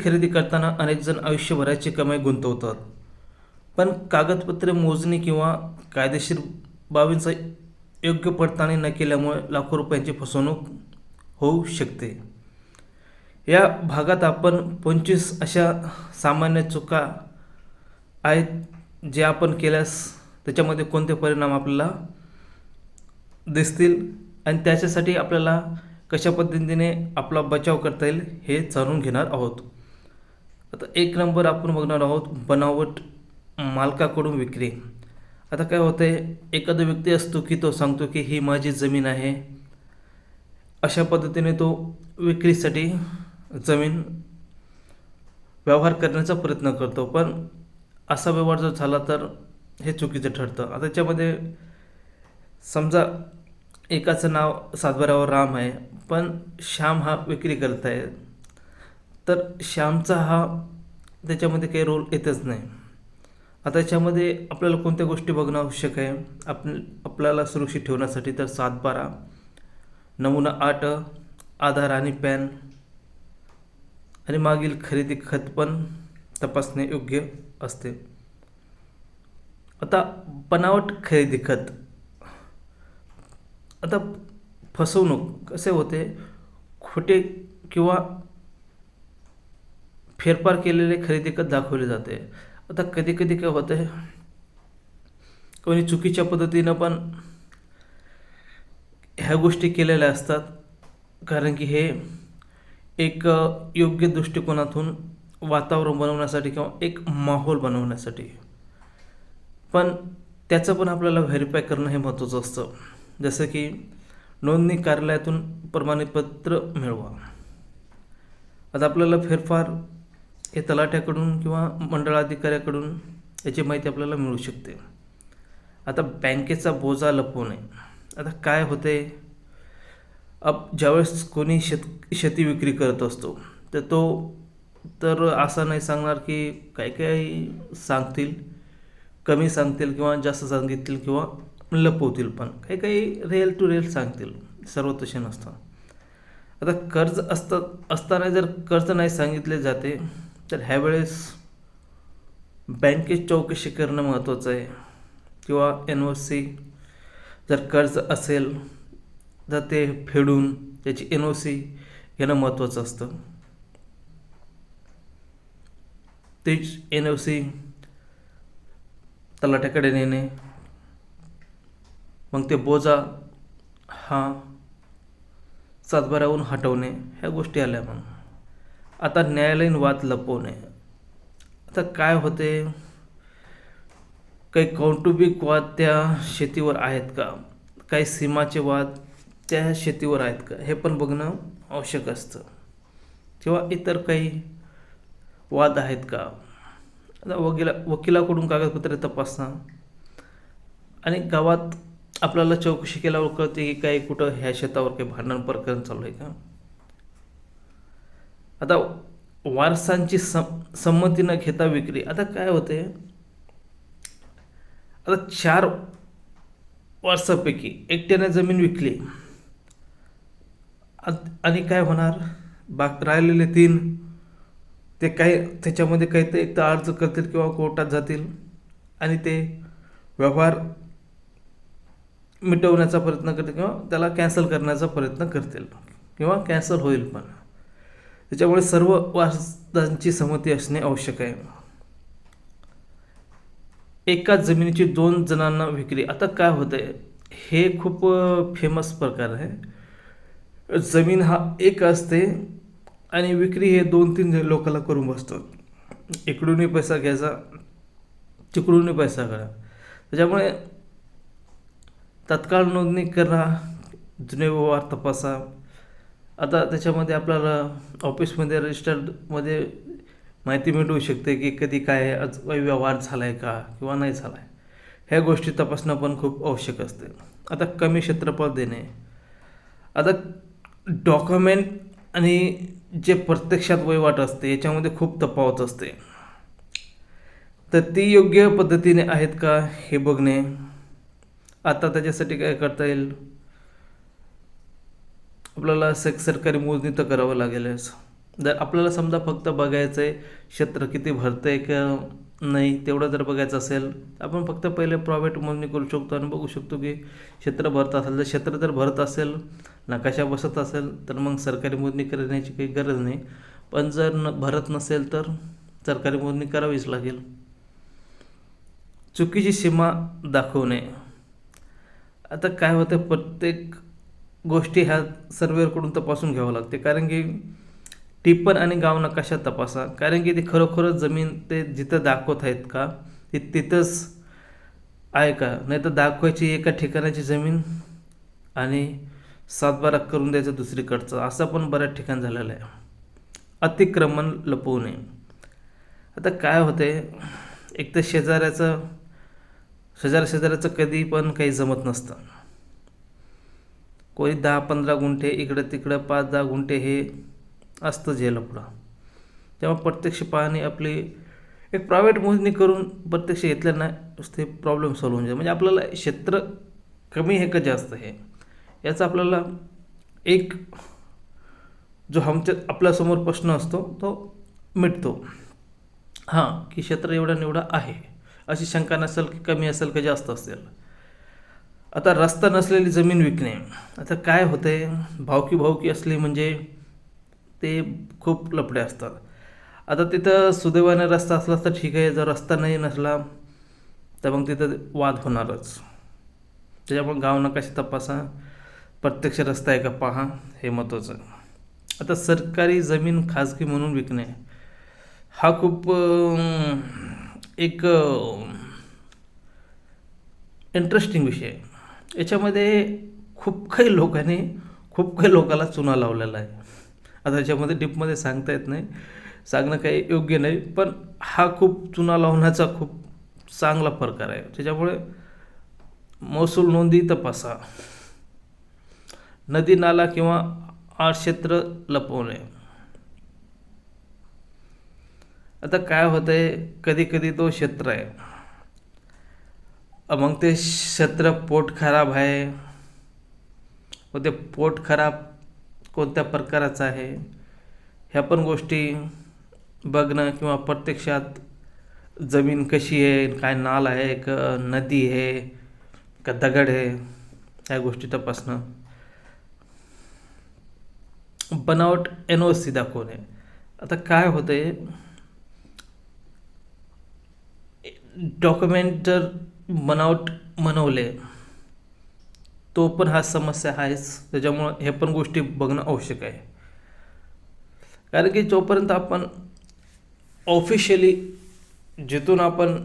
खरेदी करताना अनेक जण आयुष्यभराची कमाई गुंतवतात, पण कागदपत्रे मोजणी किंवा कायदेशीर बाबींचा योग्य पडताळणी न केल्यामुळे लाखो रुपयांची फसवणूक होऊ शकते. या भागात आपण 25 अशा सामान्य चुका आहेत जे आपण केल्यास त्याच्यामध्ये कोणते परिणाम आपल्याला दिसतील आणि त्याच्यासाठी आपल्याला कशा पद्धतीने आपला बचाव करता येईल हे जाणून घेणार आहोत. आता 1 नंबर आपण बघणार आहोत बनावट मालकाकडून विक्री. आता काय होतं आहे, एखादा व्यक्ती असतो की तो सांगतो की ही माझी जमीन आहे, अशा पद्धतीने तो विक्रीसाठी जमीन व्यवहार करण्याचा प्रयत्न करतो, पण असा व्यवहार जर झाला तर हे चुकीचं ठरतं. आता त्याच्यामध्ये समजा एकाचं नाव सातबाऱ्यावर राम आहे, पण श्याम हा विक्री करत आहे, तर श्यामचा हा त्याच्यामध्ये काही रोल येतच नाही. आता याच्यामध्ये आपल्याला कोणत्या गोष्टी बघणं आवश्यक आहे आपल्याला सुरक्षित ठेवण्यासाठी, तर सातबारा, नमुना 8, आधार आणि पॅन आणि मागील खरेदी खत पण तपासणे योग्य असते. आता बनावट खरेदी खत, आता फसवणूक कसे होते, खोटे किंवा फेरफार केलेले खरेदी खत दाखवले जाते. आता कधी कधी काय होतं आहे, कोणी चुकीच्या पद्धतीनं पण ह्या गोष्टी केलेल्या असतात, कारण की हे एक योग्य दृष्टिकोनातून वातावरण बनवण्यासाठी किंवा एक माहोल बनवण्यासाठी, पण त्याचं पण आपल्याला व्हेरीफाय करणं हे महत्त्वाचं असतं. जसं की नोंदणी कार्यालयातून प्रमाणपत्र मिळवा. आता आपल्याला फेरफार हे तलाठ्याकडून किंवा मंडळ अधिकाऱ्याकडून याची माहिती आपल्याला मिळू शकते. आता बँकेचा बोजा लपवणे. आता काय होते, ज्यावेळेस कोणी शेती विक्री करत असतो तर तो तर असं नाही सांगणार की काही काही सांगतील, कमी सांगतील किंवा जास्त सांगिततील किंवा लपवतील, पण काही काही रिअल टू रिअल सांगतील, सर्व तसे नसतं. आता कर्ज असताना जर कर्ज नाही सांगितले जाते तर ह्यावेळेस बँकेत चौकशी करणं महत्त्वाचं आहे, किंवा NOC जर कर्ज असेल तर ते फेडून त्याची NOC घेणं महत्त्वाचं असतं. तेच NOC तलाठ्याकडे नेणे, मग ते बोजा हा सातबाऱ्याहून हटवणे, ह्या गोष्टी आल्या. मग आता न्यायालयीन वाद लपवणे. आता काय होते, काही कौटुंबिक वाद त्या शेतीवर आहेत का, काही सीमाचे वाद त्या शेतीवर आहेत का, हे पण बघणं आवश्यक असतं, किंवा इतर काही वाद आहेत का. आता वकिलाकडून कागदपत्रे तपासणं, आणि गावात आपल्याला चौकशी केल्यावर कळते की काही कुठं ह्या शेतावर काही भांडण प्रकरण चालू आहे का. आता वारसांची संमती न घेता विक्री. आता काय होते, आता 4 वारसापैकी एकट्याने जमीन विकली आणि काय होणार, राहिलेले 3 ते काही त्याच्यामध्ये काही तर एक तर अर्ज करतील किंवा कोर्टात जातील आणि ते व्यवहार मिटवण्याचा प्रयत्न करतील किंवा त्याला कॅन्सल करण्याचा प्रयत्न करतील किंवा कॅन्सल होईल. पण त्याच्यामुळे सर्व वारसांची संमती असणे आवश्यक आहे. एकाच जमिनीची 2 जणांना विक्री. आता काय होतं आहे, हे खूप फेमस प्रकार आहे. जमीन हा एक असते आणि विक्री हे 2-3 लोकांना करून बसतात, इकडूनही पैसा घ्यायचा तिकडूनही पैसा करा. त्याच्यामुळे तत्काळ नोंदणी करा, जुने व्यवहार तपासा. आता त्याच्यामध्ये आपल्याला ऑफिसमध्ये रजिस्टर्डमध्ये माहिती मिळू शकते की कधी काय व्यवहार झाला आहे का किंवा नाही झाला आहे, ह्या गोष्टी तपासणं पण खूप आवश्यक असते. आता कमी क्षेत्रफळ देणे. आता डॉक्युमेंट आणि जे प्रत्यक्षात वहिवाट असते याच्यामध्ये खूप तफावत असते, तर ती योग्य पद्धतीने आहेत का हे बघणे. आता त्याच्यासाठी काय करता येईल, आपल्याला सरकारी मोजणी तर करावं लागेलच. जर आपल्याला समजा फक्त बघायचं आहे क्षेत्र किती भरतं आहे का नाही तेवढं जर बघायचं असेल आपण फक्त पहिले प्रायव्हेट मोजणी करू शकतो आणि बघू शकतो की क्षेत्र भरत असेल. जर क्षेत्र जर भरत असेल नकाशा बसत असेल तर मग सरकारी मोजणी करण्याची काही गरज नाही. पण जर भरत नसेल तर सरकारी मोजणी करावीच लागेल. चुकीची सीमा दाखवणे. आता काय होतं प्रत्येक गोष्टी ह्या सर्वेअरकडून तपासून घ्यावं लागते. कारण की टिप्पण आणि गाव नकाशा तपासा. कारण की ते खरोखरच जमीन ते जिथं दाखवत आहेत का ते तिथंच आहे का, नाही तर दाखवायची एका ठिकाणाची जमीन आणि सातबारा करून द्यायचं दुसरीकडचं, असं पण बऱ्याच ठिकाण झालेलं आहे. अतिक्रमण लपवणे. आता काय होते एक तर शेजाऱ्याचं कधी पण काही जमत नसतं. कोणी 10-15 गुंठे इकडं तिकडं 5-10 गुंठे हे असतं जे लफडं. तेव्हा प्रत्यक्ष पाहणी आपली एक प्रायव्हेट मोजणी करून प्रत्यक्ष घेतल्या ना ते प्रॉब्लेम सॉल्व्ह होऊन जाईल. म्हणजे आपल्याला क्षेत्र कमी आहे का जास्त आहे याचा आपल्याला एक जो आपल्यासमोर प्रश्न असतो तो मिटतो. हां की क्षेत्र एवढं एवढं आहे अशी शंका नसेल की कमी असेल का जास्त असेल. आता रस्ता नसलेली जमीन विकणे. आता काय होते भावकी असली म्हणजे ते खूप लफडे असतात. आता तिथं सुदैवाने रस्ता असला तर ठीक आहे, जर रस्ता नाही नसला तर मग तिथं वाद होणारच. त्याच्यामुळे गाव नकाशा तपासा, प्रत्यक्ष रस्ता आहे का पहा, हे महत्त्वाचं. आता सरकारी जमीन खाजगी म्हणून विकणे हा खूप एक इंटरेस्टिंग विषय आहे. याच्यामध्ये खूप काही लोकांना चुना लावलेला आहे. आता याच्यामध्ये डीपमध्ये सांगता येत नाही, सांगणं काही योग्य नाही, पण हा खूप चुना लावण्याचा खूप चांगला प्रकार आहे. त्याच्यामुळे महसूल नोंदी तपासा. नदी नाला किंवा आड क्षेत्र लपवणे. आता काय होतंय कधी कधी तो क्षेत्र आहे मग ते क्षेत्र पोट खराब आहे व ते पोट खराब कोणत्या प्रकाराचं आहे ह्या पण गोष्टी बघणं किंवा प्रत्यक्षात जमीन कशी आहे, काय नाल आहे का नदी आहे का दगड आहे, ह्या गोष्टी तपासणं. बनावट NOC दाखवणे. आता काय होते डॉक्युमेंट जर बनावट बनवले तो पण हा समस्या आहेच. त्याच्यामुळं हे पण गोष्टी बघणं आवश्यक आहे. कारण की जोपर्यंत आपण ऑफिशियली जिथून आपण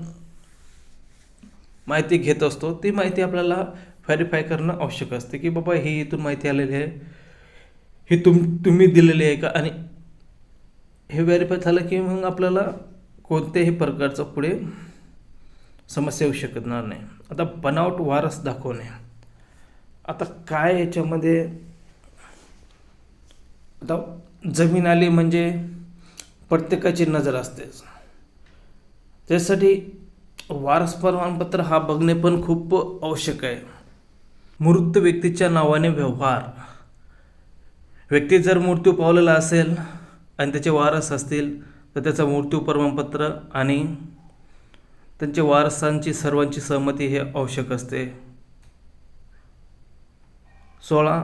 माहिती घेत असतो ती माहिती आपल्याला व्हेरीफाय करणं आवश्यक असते की बाबा ही इथून माहिती आलेली आहे, ही तुम्ही दिलेली आहे का, आणि हे व्हेरीफाय झालं की मग आपल्याला कोणत्याही प्रकारचं पुढे समस्या येऊ शकणार नाही. आता बनावट वारस दाखवणे. आता काय याच्यामध्ये आता जमीन आली म्हणजे प्रत्येकाची नजर असतेच. त्यासाठी वारस प्रमाणपत्र हा बघणे पण खूप आवश्यक आहे. मृत व्यक्तीच्या नावाने व्यवहार. व्यक्ती जर मृत्यू पावलेला असेल आणि त्याचे वारस असतील तर त्याचं मृत्यू प्रमाणपत्र आणि त्यांच्या वारसांची सर्वांची सहमती हे आवश्यक असते. 16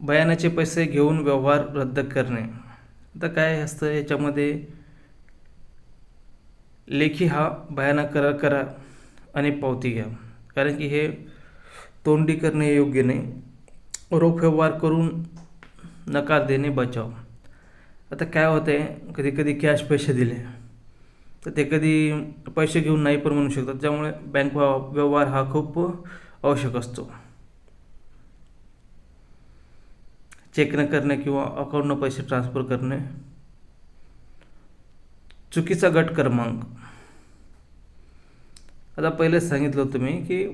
बयानाचे पैसे घेऊन व्यवहार रद्द करणे. आता काय असतं याच्यामध्ये लेखी हा बयाना करा आणि पावती घ्या. कारण की हे तोंडी करणे योग्य नाही. रोख व्यवहार करून नकार देणे बचाव. आता काय होते कधी कधी कॅश पैसे दिले तर ते कधी पैसे घेऊन नाही पण म्हणू शकतात. त्यामुळे बँक व्यवहार हा खूप आवश्यक असतो. चेक न करणे किंवा अकाउंटनं पैसे ट्रान्सफर करणे. चुकीचा गट क्रमांक. आता पहिलेच सांगितलं होतं मी की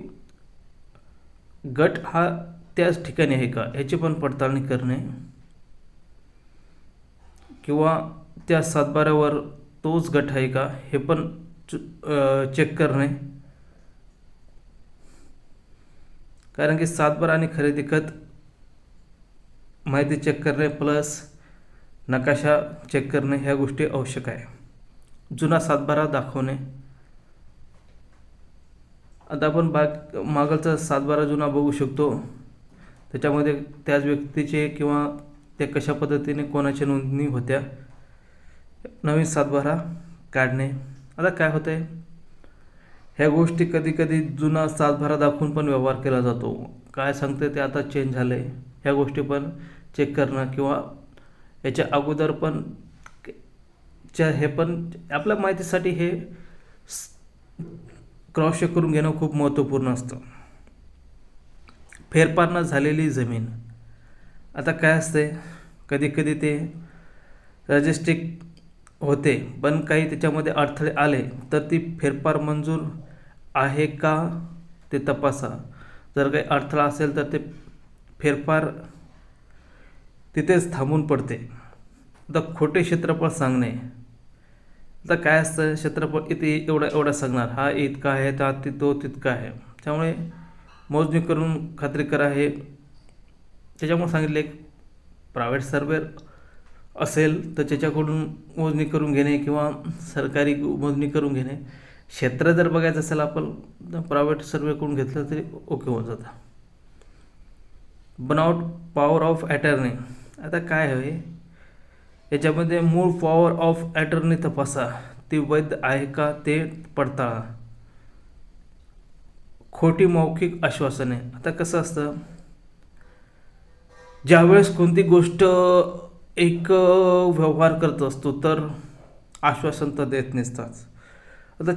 गट हा त्याच ठिकाणी आहे का ह्याची पण पडताळणी करणे किंवा त्या सातबाऱ्यावर तोच गट आहे का हे पण चेक करणे. कारण की सातबारा आणि खरेदी खत माहिती चेक करणे प्लस नकाशा चेक करणे ह्या गोष्टी आवश्यक आहे. जुना सातबारा दाखवणे. आता आपण मागलचा सातबारा जुना बघू शकतो. त्याच्यामध्ये त्याच व्यक्तीचे किंवा ते कशा पद्धतीने कोणाच्या नोंदणी होत्या. नवीन सातबारा काढणे. आता काय होतं आहे, ह्या गोष्टी कधी कधी जुना सातबारा दाखवून पण व्यवहार केला जातो. काय सांगते ते आता चेंज झालं आहे, ह्या गोष्टी पण चेक करणं किंवा याच्या अगोदर पण हे पण आपल्या माहितीसाठी हे क्रॉस चेक करून घेणं खूप महत्त्वपूर्ण असतं. फेरफार न झालेली जमीन. आता काय असते, कधी कधी ते रजिस्ट्रिक होते पण काही त्याच्यामध्ये अडथळे आले तर ती फेरफार मंजूर आहे का ते तपासा. जर काही अडथळा असेल तर ते फेरफार तिथेच थांबून पडते. आता खोटे क्षेत्रफळ सांगणे. आता काय असतं, क्षेत्रफळ इथे एवढा सांगणार, हा इतका आहे तर तो तितका आहे. त्यामुळे मोजणी करून खात्री करा. हे त्याच्यामुळे सांगितले, एक प्रायव्हेट सर्वेअर असेल तर त्याच्याकडून मोजणी करून घेणे किंवा सरकारी मोजणी करून घेणे. क्षेत्र जर बघायचं असेल आपण प्रायव्हेट सर्वे करून घेतलं तरी ओके होऊन जातं. बनावट पॉवर ऑफ अटर्नी. आता काय आहे याच्यामध्ये, मूळ पॉवर ऑफ अटर्नी तपासा, ती वैध आहे का ते पडताळा. खोटी मौखिक आश्वासने. आता कसं असतं, ज्यावेळेस कोणती गोष्ट एक व्यवहार करत असतो तर आश्वासन तर देत नसतात. आता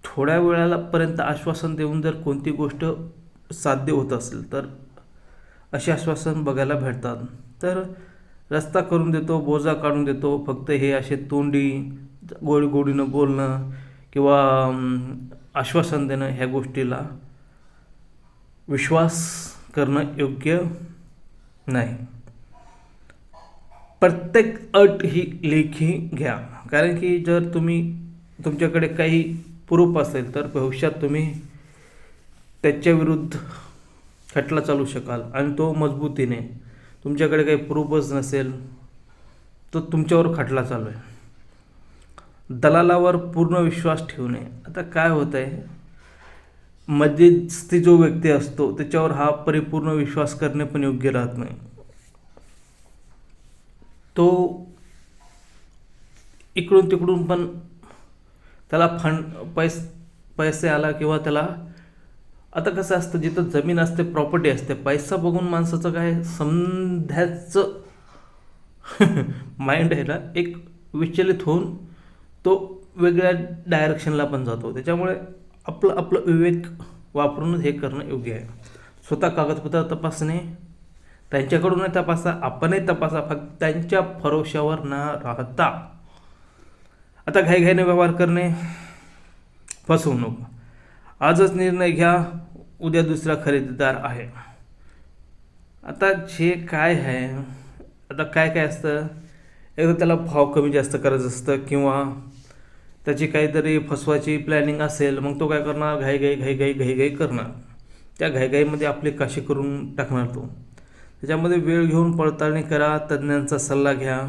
थोड्या वेळापर्यंत आश्वासन देऊन जर कोणती गोष्ट साध्य होत असेल तर असे आश्वासन बघायला भेटतात. तर रस्ता करून देतो, बोजा काढून देतो, फक्त हे असे तोंडी गोडीनं बोलणं किंवा आश्वासन देणं, ह्या गोष्टीला विश्वास करणं योग्य नाही. प्रत्येक अट ही लेखी घ्या. कारण की जर तुमच्याकडे काही प्रूफ असेल तर भविष्यात तुम्ही त्याच्याविरुद्ध खटला चालू शकाल आणि तो मजबूतीने. तुमच्याकडे काही प्रूफच नसेल तर तुमच्यावर खटला चालू आहे. दलालावर पूर्ण विश्वास ठेवणे. आता काय होत आहे, मध्यस्थी जो व्यक्ती असतो त्याच्यावर हा परिपूर्ण विश्वास करणे पण योग्य राहत नाही. तो इकडून तिकडून पण त्याला पैसे आला किंवा त्याला, आता कसं असतं, जिथं जमीन असते, प्रॉपर्टी असते, पैसा बघून माणसाचं काय समध्याचं माइंड आहे ना, एक विचलित होऊन तो वेगळ्या डायरेक्शनला पण जातो. त्याच्यामुळे आपलं विवेक वापरून हे करणं योग्य आहे. स्वतः कागदपत्र तपासणे, त्यांच्याकडूनही तपासा, आपणही तपासा, फक्त त्यांच्या भरोश्यावर न राहता. आता घाईघाईने व्यवहार करणे, फसवणूक. आजच निर्णय घ्या, उद्या दुसरा खरेदीदार आहे. आता जे काय आहे, आता काय असतं, एकदा त्याला भाव कमी जास्त करायचं असतं किंवा त्याची काहीतरी फसवायची प्लॅनिंग असेल, मग तो काय करणार, घाईघाई करणार. त्या घाईघाईमध्ये आपली काशी करून टाकणार तो. त्याच्यामध्ये वेळ घेऊन पडताळणी करा, तज्ज्ञांचा सल्ला घ्या.